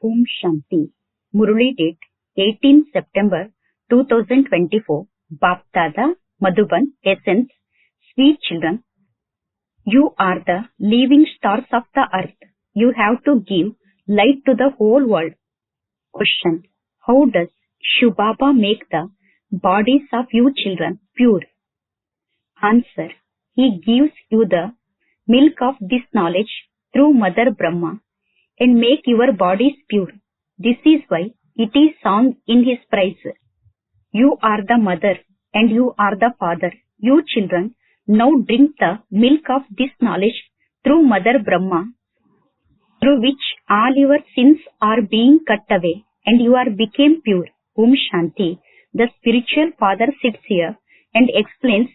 Om Shanti. Murli date 18 September 2024. Bapdada, Madhuban, Essence. Sweet children, you are the living stars of the earth. You have to give light to the whole world. Question. How does Shiv Baba make the bodies of you children pure? Answer. He gives you the milk of this knowledge through Mother Brahma and make your bodies pure. This is why it is sung in his praise. You are the mother and you are the father. You children now drink the milk of this knowledge through Mother Brahma, through which all your sins are being cut away and you are became pure. Om Shanti. The spiritual father sits here and explains,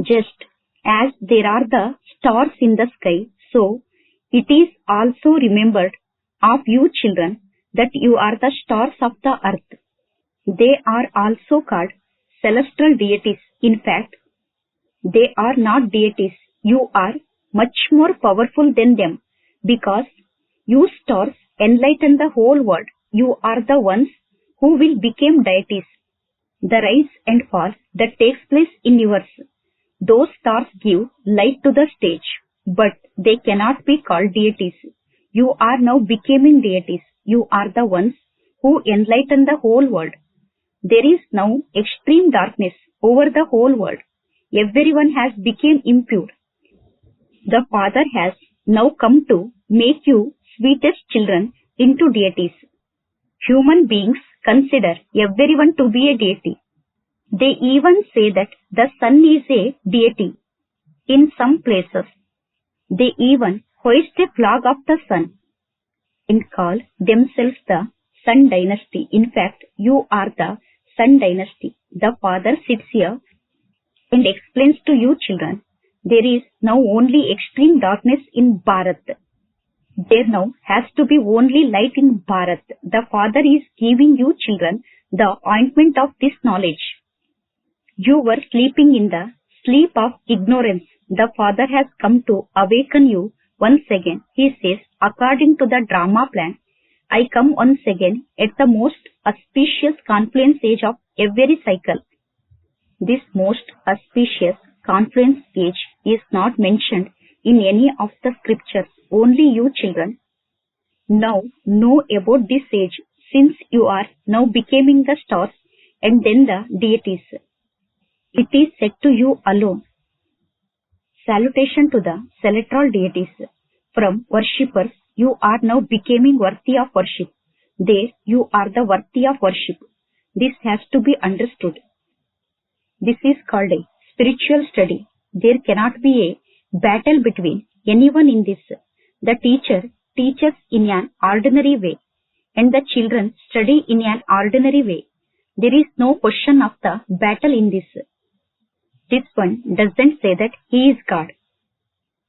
just as there are the stars in the sky, so it is also remembered of you children that you are the stars of the earth. They are also called celestial deities. In fact, they are not deities. You are much more powerful than them because you stars enlighten the whole world. You are the ones who will become deities. The rise and fall that takes place in yours, those stars give light to the stage, but they cannot be called deities. You are now becoming deities. You are the ones who enlighten the whole world. There is now extreme darkness over the whole world. Everyone has become impure. The Father has now come to make you sweetest children into deities. Human beings consider everyone to be a deity. They even say that the sun is a deity. In some places, they even hoist a flag of the sun and call themselves the Sun Dynasty. In fact, you are the Sun Dynasty. The Father sits here and explains to you children, there is now only extreme darkness in Bharat. There now has to be only light in Bharat. The Father is giving you children the ointment of this knowledge. You were sleeping in the sleep of ignorance. The Father has come to awaken you once again. He says, according to the drama plan, I come once again at the most auspicious confluence age of every cycle. This most auspicious confluence age is not mentioned in any of the scriptures. Only you children now know about this age, since you are now becoming the stars and then the deities. It is said to you alone. Salutation to the celestial deities. From worshippers, you are now becoming worthy of worship. There, you are the worthy of worship. This has to be understood. This is called a spiritual study. There cannot be a battle between anyone in this. The teacher teaches in an ordinary way, and the children study in an ordinary way. There is no question of the battle in this. This one doesn't say that he is God.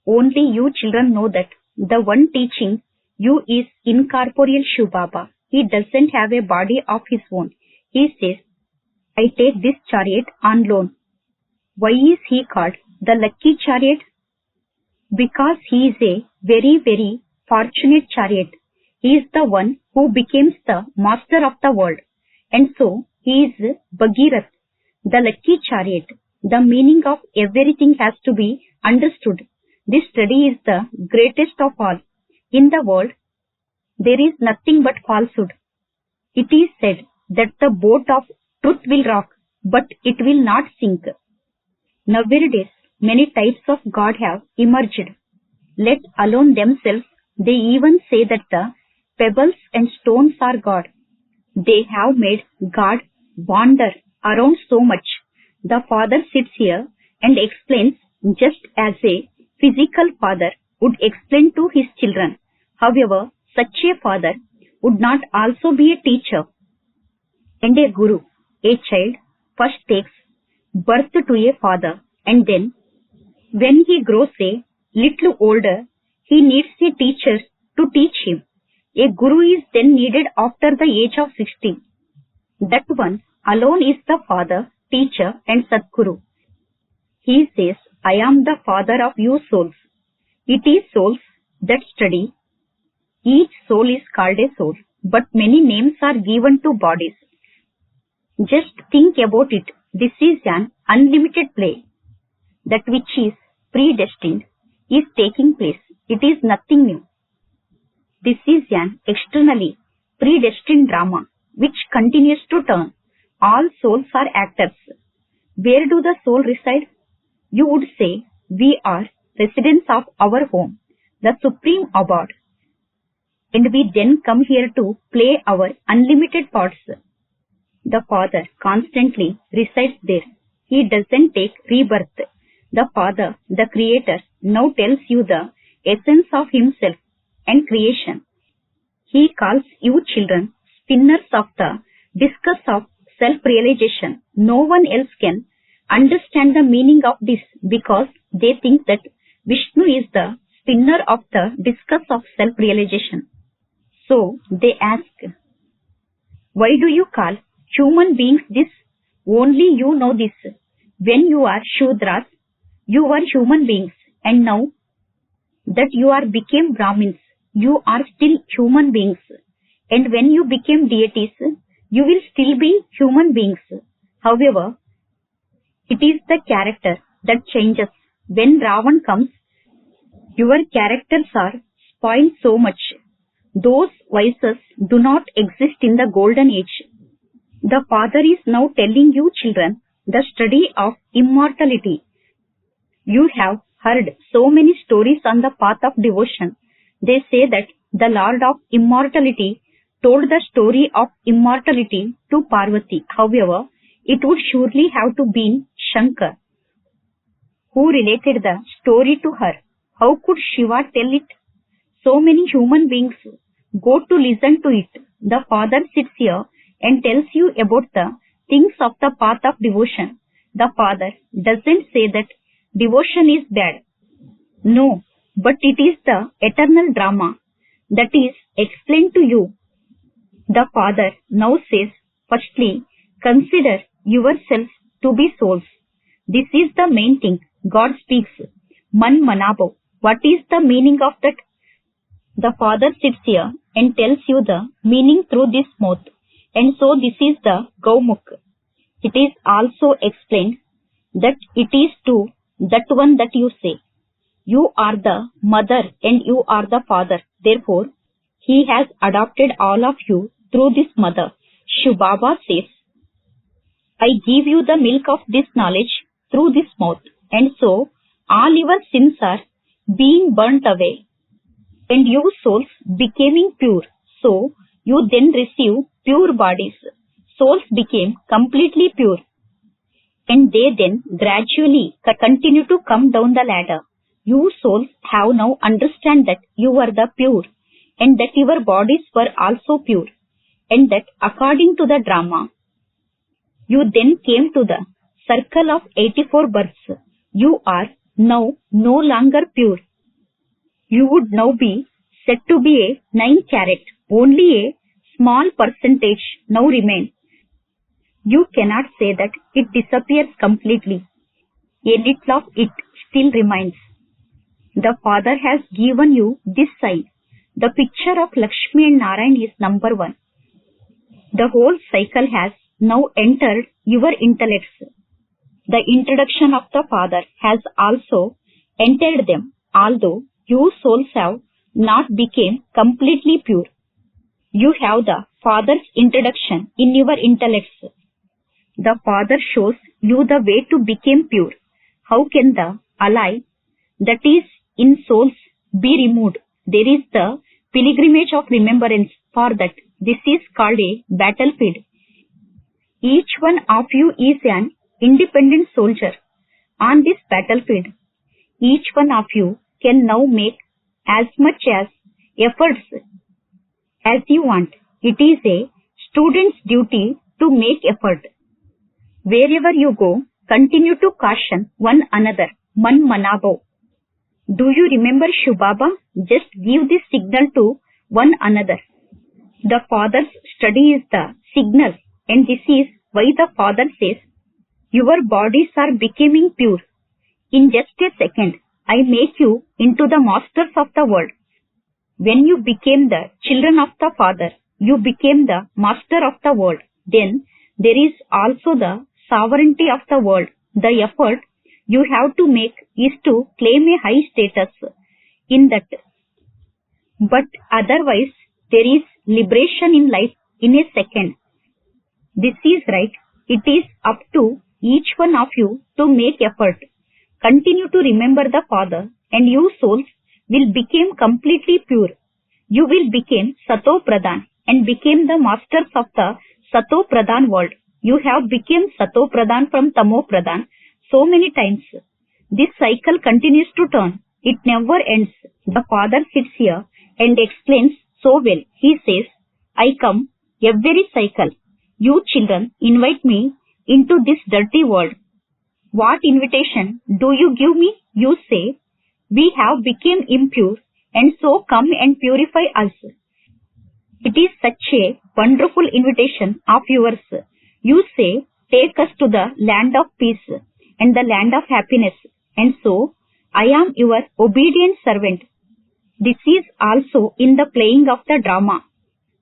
Only you children know that the one teaching you is incorporeal Shiv Baba. He doesn't have a body of his own. He says, I take this chariot on loan. Why is he called the lucky chariot? Because he is a very, very fortunate chariot. He is the one who becomes the master of the world. And so, he is Bhagirath, the lucky chariot. The meaning of everything has to be understood. This study is the greatest of all. In the world, there is nothing but falsehood. It is said that the boat of truth will rock, but it will not sink. Nowadays, many types of God have emerged. Let alone themselves, they even say that the pebbles and stones are God. They have made God wander around so much. The Father sits here and explains just as a physical father would explain to his children. However, such a father would not also be a teacher and a guru. A child first takes birth to a father, and then when he grows a little older, he needs a teacher to teach him. A guru is then needed after the age of 16. That one alone is the father, teacher and Sadguru. He says, I am the father of you souls. It is souls that study Each soul is called a soul, but many names are given to bodies. Just think about it. This is an unlimited play. That which is predestined is taking place. It is nothing new. This is an externally predestined drama which continues to turn. All souls are actors. Where do the soul reside? You would say we are residents of our home, the supreme abode. And we then come here to play our unlimited parts. The Father constantly resides there. He doesn't take rebirth. The Father, the Creator, now tells you the essence of Himself and creation. He calls you children spinners of the discus of self-realization. No one else can understand the meaning of this because they think that Vishnu is the spinner of the discus of self-realization. So they ask, why do you call human beings this? Only you know this. When you are Shudras, you were human beings, and now that you are became Brahmins, you are still human beings. And when you became deities, you will still be human beings. However, it is the character that changes. When Ravan comes, your characters are spoiled so much. Those vices do not exist in the golden age. The Father is now telling you children the study of immortality. You have heard so many stories on the path of devotion. They say that the Lord of Immortality told the story of immortality to Parvati. However, it would surely have to be Shankar who related the story to her. How could Shiva tell it? So many human beings go to listen to it. The Father sits here and tells you about the things of the path of devotion. The Father doesn't say that devotion is bad. No, but it is the eternal drama that is explained to you. The Father now says, firstly, consider yourselves to be souls. This is the main thing. God speaks. Man manabo. What is the meaning of that? The Father sits here and tells you the meaning through this mouth. And so this is the Gaumukh. It is also explained that it is to that one that you say. You are the mother and you are the father. Therefore, He has adopted all of you through this mother. Shiv Baba says, I give you the milk of this knowledge through this mouth. And so, all your sins are being burnt away. And you souls becoming pure. So, you then receive pure bodies. Souls became completely pure. And they then gradually continue to come down the ladder. You souls have now understand that you are the pure and that your bodies were also pure and that according to the drama, you then came to the circle of 84 births. You are now no longer pure. You would now be said to be a 9 carat. Only a small percentage now remain. You cannot say that it disappears completely. A little of it still remains. The Father has given you this sign. The picture of Lakshmi and Narayan is number 1. The whole cycle has now entered your intellects. The introduction of the Father has also entered them, although you souls have not become completely pure. You have the Father's introduction in your intellects. The Father shows you the way to become pure. How can the alloy that is in souls be removed? There is the pilgrimage of remembrance for that. This is called a battlefield. Each one of you is an independent soldier on this battlefield. Each one of you can now make as much as efforts as you want. It is a student's duty to make effort. Wherever you go, continue to caution one another. Man manabo. Do you remember Shiv Baba? Just give this signal to one another. The Father's study is the signal, and this is why the Father says, your bodies are becoming pure. In just a second, I make you into the masters of the world. When you became the children of the Father, you became the master of the world. Then there is also the sovereignty of the world. The effort you have to make is to claim a high status in that. But otherwise, there is liberation in life in a second. This is right. It is up to each one of you to make effort. Continue to remember the Father, and you souls will become completely pure. You will become Sato Pradhan and became the masters of the Sato Pradhan world. You have become Sato Pradhan from Tamo Pradhan so many times. This cycle continues to turn. It never ends. The Father sits here and explains so well. He says, I come every cycle. You children invite me into this dirty world. What invitation do you give me? You say, we have become impure and so come and purify us. It is such a wonderful invitation of yours. You say, take us to the land of peace and the land of happiness. And so, I am your obedient servant. This is also in the playing of the drama.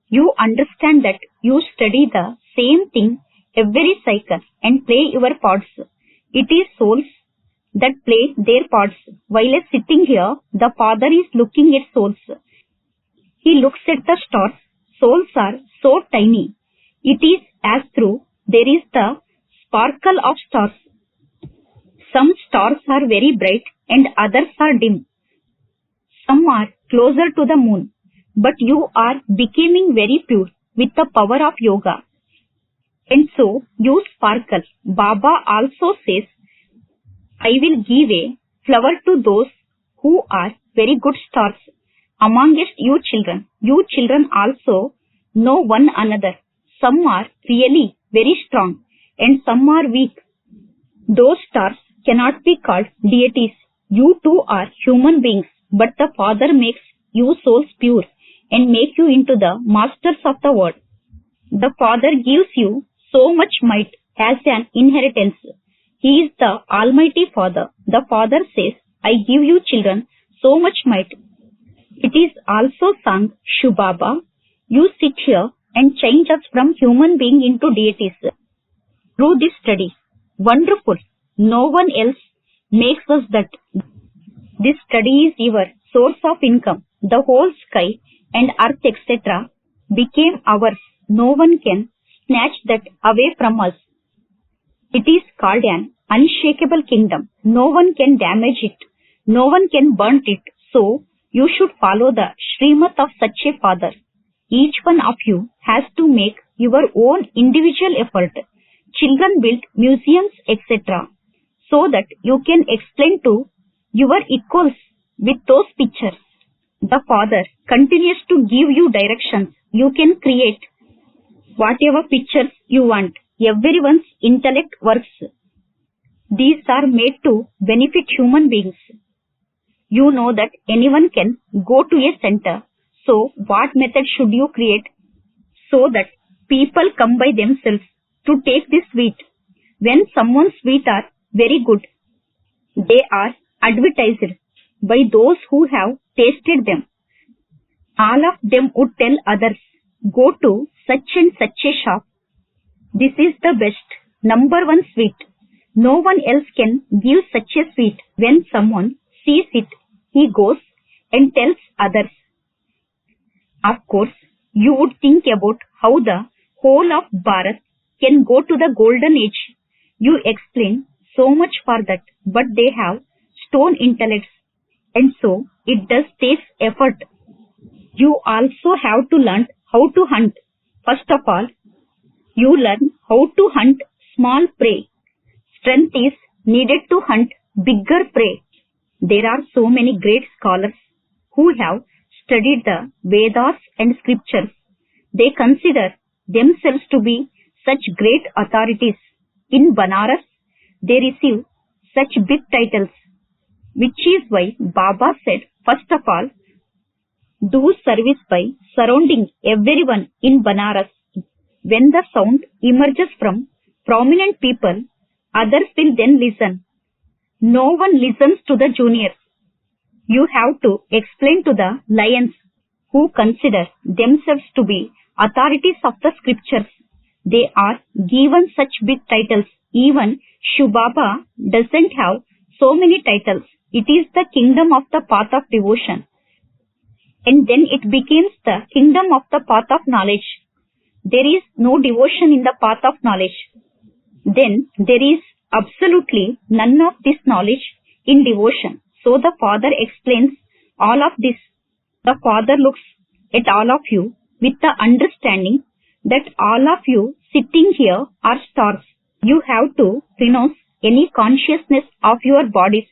You understand that you study the same thing every cycle and play your parts. It is souls that play their parts. While sitting here, the Father is looking at souls. He looks at the stars. Souls are so tiny. It is as though there is the sparkle of stars. Some stars are very bright and others are dim. Some are closer to the moon. But you are becoming very pure with the power of yoga. And so you sparkle. Baba also says, I will give a flower to those who are very good stars. Amongst you children also know one another. Some are really very strong and some are weak. Those stars cannot be called deities. You too are human beings, but the Father makes you souls pure and make you into the masters of the world. The Father gives you so much might as an inheritance. He is the Almighty Father. The Father says, I give you children so much might. It is also sung, Shubaba, you sit here and change us from human being into deities. Through this study, wonderful, no one else makes us that. This study is your source of income. The whole sky and earth, etc. became ours. No one can snatch that away from us. It is called an unshakable kingdom. No one can damage it. No one can burn it. So, you should follow the Srimat of such a Father. Each one of you has to make your own individual effort. Children build museums, etc. so that you can explain to your equals with those pictures. The Father continues to give you directions. You can create whatever pictures you want. Everyone's intellect works. These are made to benefit human beings. You know that anyone can go to a center. So, what method should you create so that people come by themselves to take this sweet? When someone's sweet are very good, they are advertised by those who have tasted them. All of them would tell others, go to such and such a shop. This is the best, number one sweet. No one else can give such a sweet. When someone sees it, he goes and tells others. Of course, you would think about how the whole of Bharat can go to the golden age. You explain so much for that, but they have stone intellects, and so it does take effort. You also have to learn how to hunt. First of all, you learn how to hunt small prey. Strength is needed to hunt bigger prey. There are so many great scholars who have studied the Vedas and scriptures. They consider themselves to be such great authorities. In Banaras, they receive such big titles, which is why Baba said, first of all, do service by surrounding everyone in Banaras. When the sound emerges from prominent people, others will then listen. No one listens to the juniors. You have to explain to the lions who consider themselves to be authorities of the scriptures. They are given such big titles. Even Shiv Baba doesn't have so many titles. It is the kingdom of the path of devotion. And then it becomes the kingdom of the path of knowledge. There is no devotion in the path of knowledge. Then there is absolutely none of this knowledge in devotion. So the Father explains all of this. The Father looks at all of you with the understanding that all of you sitting here are stars. You have to renounce any consciousness of your bodies.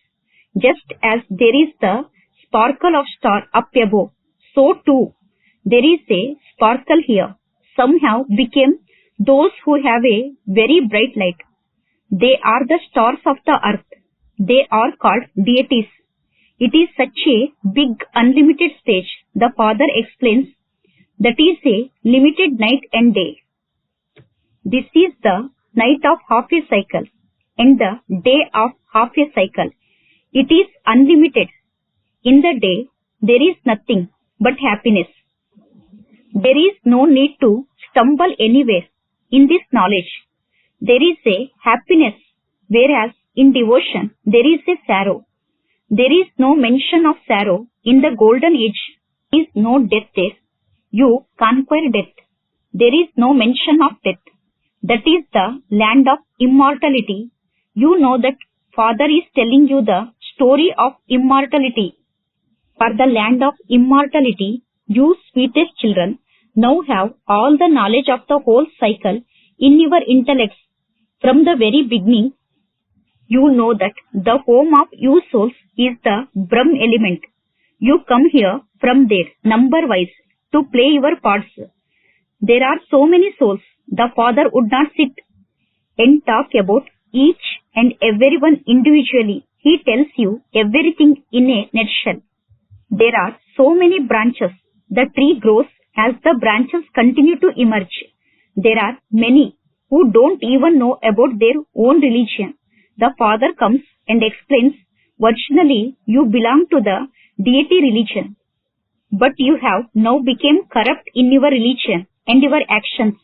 Just as there is the sparkle of star up above, so too there is a sparkle here. Some have become those who have a very bright light. They are the stars of the earth. They are called deities. It is such a big unlimited stage. The Father explains that is a limited night and day. This is the night of half a cycle and the day of half a cycle. It is unlimited. In the day, there is nothing but happiness. There is no need to stumble anywhere in this knowledge. There is a happiness, whereas in devotion, there is a sorrow. There is no mention of sorrow in the golden age. There is no death there. You conquer death. There is no mention of death. That is the land of immortality. You know that Father is telling you the story of immortality. For the land of immortality, you sweetest children now have all the knowledge of the whole cycle in your intellects. From the very beginning, you know that the home of you souls is the Brahm element. You come here from there, number-wise, to play your parts. There are so many souls, the Father would not sit and talk about each and everyone individually. He tells you everything in a nutshell. There are so many branches. The tree grows as the branches continue to emerge. There are many who don't even know about their own religion. The Father comes and explains, originally you belong to the deity religion, but you have now become corrupt in your religion and your actions.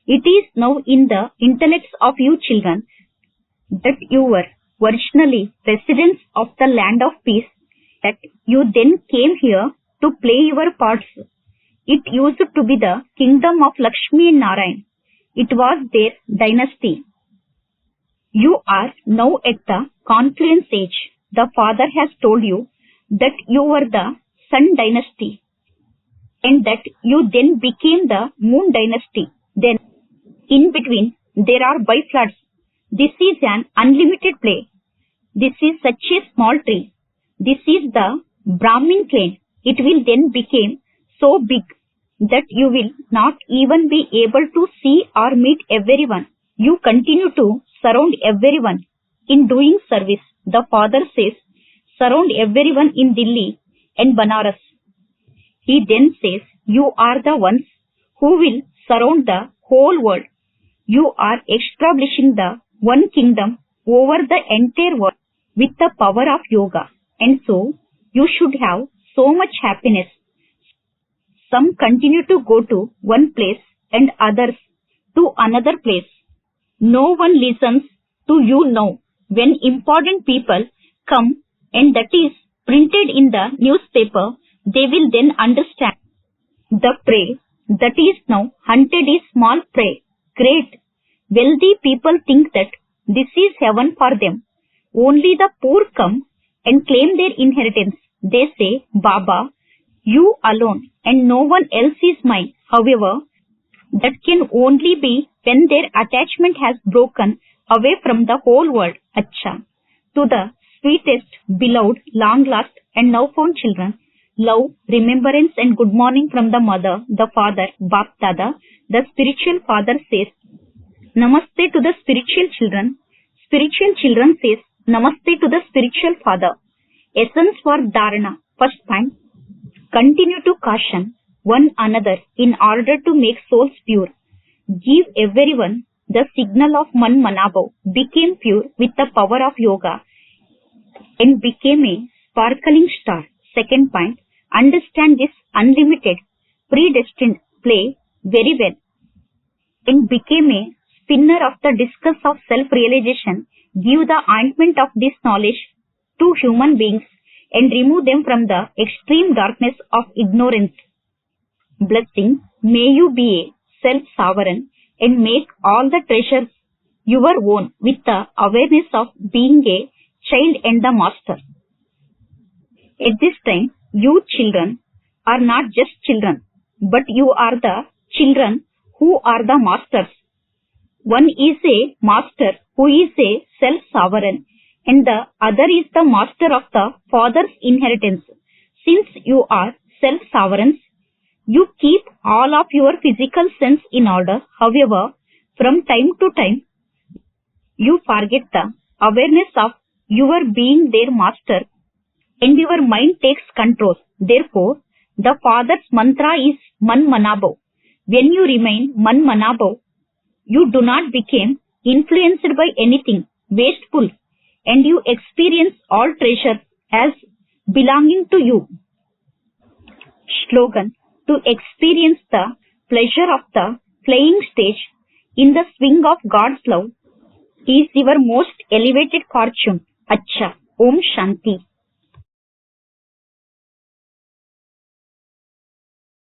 It is now in the intellects of you children that you were originally residents of the land of peace, that you then came here to play your parts. It used to be the kingdom of Lakshmi and Narayan. It was their dynasty. You are now at the confluence age. The Father has told you that you were the Sun dynasty and that you then became the Moon dynasty. Then, in between, there are biflods. This is an unlimited play. This is such a small tree. This is the Brahmin clan. It will then become so big that you will not even be able to see or meet everyone. You continue to surround everyone in doing service. The Father says, surround everyone in Delhi and Banaras. He then says, you are the ones who will surround the whole world. You are establishing the one kingdom over the entire world with the power of yoga. And so, you should have so much happiness. Some continue to go to one place and others to another place. No one listens to you now. When important people come and that is printed in the newspaper, they will then understand. The prey that is now hunted is small prey. Great. Wealthy people think that this is heaven for them. Only the poor come and claim their inheritance. They say, Baba, you alone and no one else is mine. However, that can only be when their attachment has broken away from the whole world. Acha. To the sweetest, beloved, long lost and now found children, love, remembrance and good morning from the mother, the father, Bap Dada. The spiritual father says, Namaste to the spiritual children. Spiritual children says, Namaste to the spiritual father. Essence for Dharana. First point, continue to caution one another in order to make souls pure. Give everyone the signal of Man Manabhav. Became pure with the power of yoga and became a sparkling star. Second point, understand this unlimited predestined play very well and became a spinner of the discus of self-realization, give the ointment of this knowledge to human beings and remove them from the extreme darkness of ignorance. Blessing, may you be a self-sovereign and make all the treasures your own with the awareness of being a child and the master. At this time, you children are not just children, but you are the children who are the masters. One is a master who is a self-sovereign, and the other is the master of the father's inheritance. Since you are self-sovereigns, you keep all of your physical sense in order. However, from time to time, you forget the awareness of your being their master and your mind takes control. Therefore, the father's mantra is Man Manabhav. When you remain Man Manabhav, you do not become influenced by anything wasteful and you experience all treasure as belonging to you. Slogan: to experience the pleasure of the flying stage in the swing of God's love is your most elevated fortune. Acha. Om Shanti.